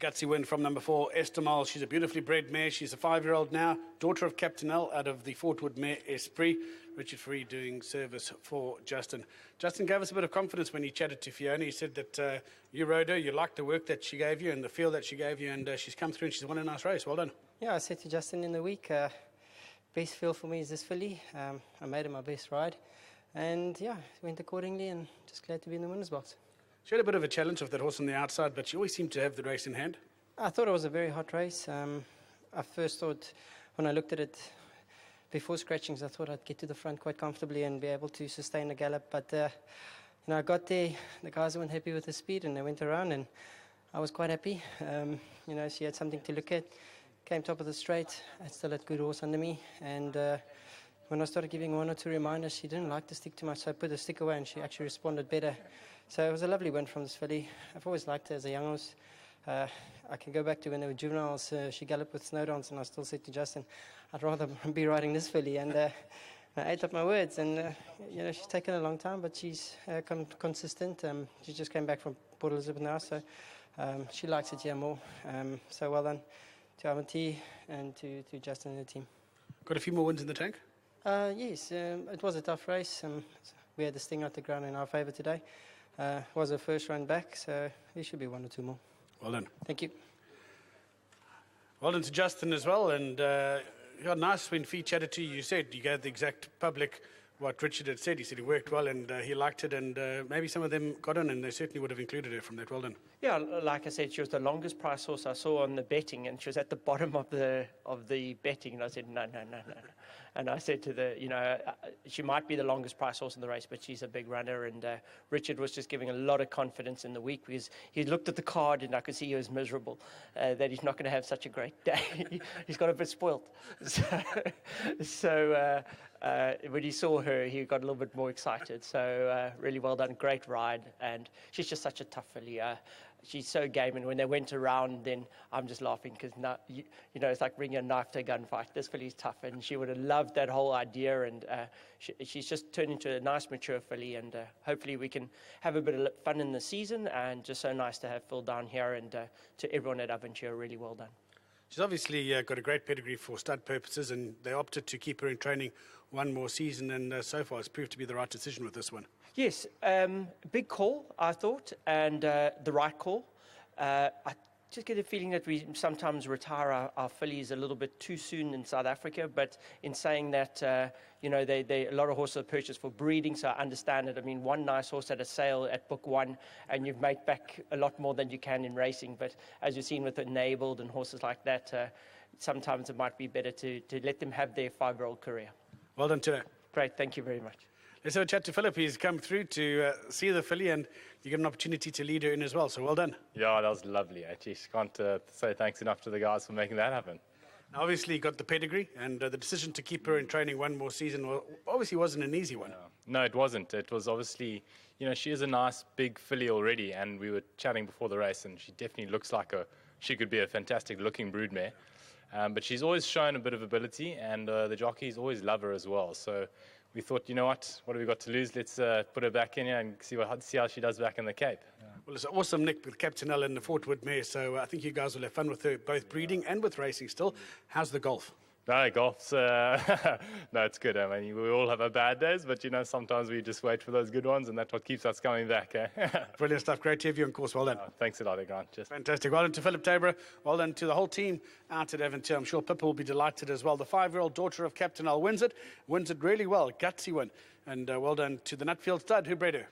gutsy win from number 4, Estemal. She's a beautifully bred mare. She's a 5-year-old now, daughter of Captain L out of the Fort Wood mare Esprit. Richard Free doing service for Justin. Justin gave us a bit of confidence when he chatted to Fiona. He said that you rode her, you liked the work that she gave you and the feel that she gave you, and she's come through and she's won a nice race. Well done. Yeah, I said to Justin in the week, best feel for me is this filly. I made it my best ride, and yeah, went accordingly, and just glad to be in the winner's box. She had a bit of a challenge with that horse on the outside, but she always seemed to have the race in hand. I thought it was a very hot race. I first thought, when I looked at it before scratchings, I thought I'd get to the front quite comfortably and be able to sustain the gallop. But I got there, the guys weren't happy with the speed, and they went around, and I was quite happy. She had something to look at. Came top of the straight. I still had good horse under me, and when I started giving 1 or 2 reminders, she didn't like the stick too much, so I put the stick away, and she actually responded better. So it was a lovely win from this filly. I've always liked her as a young horse. I can go back to when they were juveniles. She galloped with Snowdance, and I still said to Justin, I'd rather be riding this filly. And I ate up my words. And she's taken a long time, but she's consistent. She just came back from Port Elizabeth now, so she likes it here more. So well done to Avanti and to Justin and the team. Got a few more wins in the tank? Yes, it was a tough race. We had the sting out the ground in our favour today. It was our first run back, so there should be 1 or 2 more. Well done. Thank you. Well done to Justin as well. And nice when Fee chatted to you. You said you gave the exact public what Richard had said. He said he worked well and he liked it, and maybe some of them got on, and they certainly would have included her from that. Well done. Yeah, like I said, she was the longest price horse I saw on the betting, and she was at the bottom of the betting, and I said no. And I said to she might be the longest price horse in the race, but she's a big runner. And Richard was just giving a lot of confidence in the week, because he looked at the card and I could see he was miserable, that he's not going to have such a great day. He's got a bit spoilt. So when he saw her, he got a little bit more excited. So really well done, great ride. And she's just such a tough filly. She's so game, and when they went around, then I'm just laughing because it's like bringing a knife to a gunfight. This filly's tough, and she would have loved that whole idea. And she's just turned into a nice, mature filly, and hopefully we can have a bit of fun in the season. And just so nice to have Phil down here, and to everyone at Aventure, really well done. She's obviously got a great pedigree for stud purposes, and they opted to keep her in training 1 more season, and so far it's proved to be the right decision with this one. Yes, big call, I thought, and the right call. I just get a feeling that we sometimes retire our fillies a little bit too soon in South Africa, but in saying that, a lot of horses are purchased for breeding, so I understand it. I mean, one nice horse at a sale at Book 1, and you've made back a lot more than you can in racing, but as you've seen with Enabled and horses like that, sometimes it might be better to let them have their 5-year-old career. Well done today. Great, thank you very much. Let's have a chat to Philip. He's come through to see the filly, and you get an opportunity to lead her in as well, so well done. Yeah, that was lovely. I just can't say thanks enough to the guys for making that happen. Now, obviously, you got the pedigree, and the decision to keep her in training 1 more season obviously wasn't an easy one. No, it wasn't. It was obviously, she is a nice big filly already, and we were chatting before the race, and she definitely looks like she could be a fantastic looking broodmare. But she's always shown a bit of ability, and the jockeys always love her as well. So we thought, you know what have we got to lose? Let's put her back in here and see how she does back in the Cape. Yeah. Well, it's an awesome nick with Captain L and the Fort Wood mare, so I think you guys will have fun with her, both breeding and with racing still. How's the golf? No, golf's no, it's good. I mean, we all have our bad days, but sometimes we just wait for those good ones, and that's what keeps us coming back. Brilliant stuff. Great to have you on course. Well done. Thanks a lot, Grant. Fantastic. Well done to Philip Tabor. Well done to the whole team out at Aventure. I'm sure Pippa will be delighted as well. The 5-year-old daughter of Captain L wins it really well. Gutsy win. And well done to the Nutfield stud who bred her.